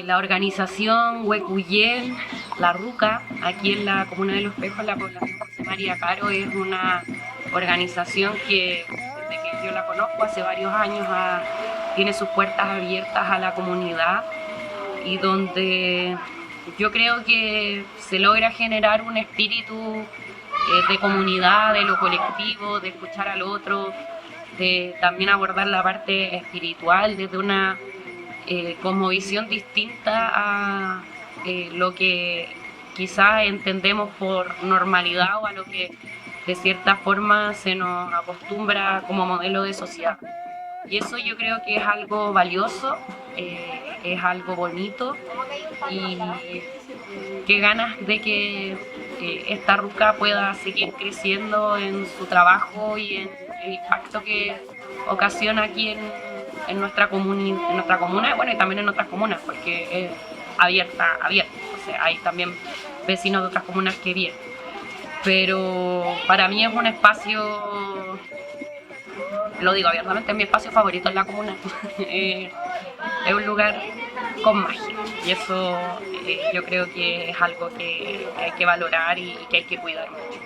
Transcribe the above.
La organización Huecuyén, La Ruca, aquí en la comuna de Los Pejos, la población José María Caro, es una organización que desde que yo la conozco hace varios años tiene sus puertas abiertas a la comunidad y donde yo creo que se logra generar un espíritu de comunidad, de lo colectivo, de escuchar al otro, de también abordar la parte espiritual desde una como visión distinta a lo que quizás entendemos por normalidad o a lo que de cierta forma se nos acostumbra como modelo de sociedad. Y eso yo creo que es algo valioso, es algo bonito y qué ganas de que esta ruca pueda seguir creciendo en su trabajo y en el impacto que ocasiona aquí en nuestra comuna, bueno, y también en otras comunas, porque es abierta, o sea, hay también vecinos de otras comunas que vienen. Pero para mí es un espacio, lo digo abiertamente, es mi espacio favorito en la comuna. Es un lugar con magia y eso yo creo que es algo que hay que valorar y que hay que cuidar mucho.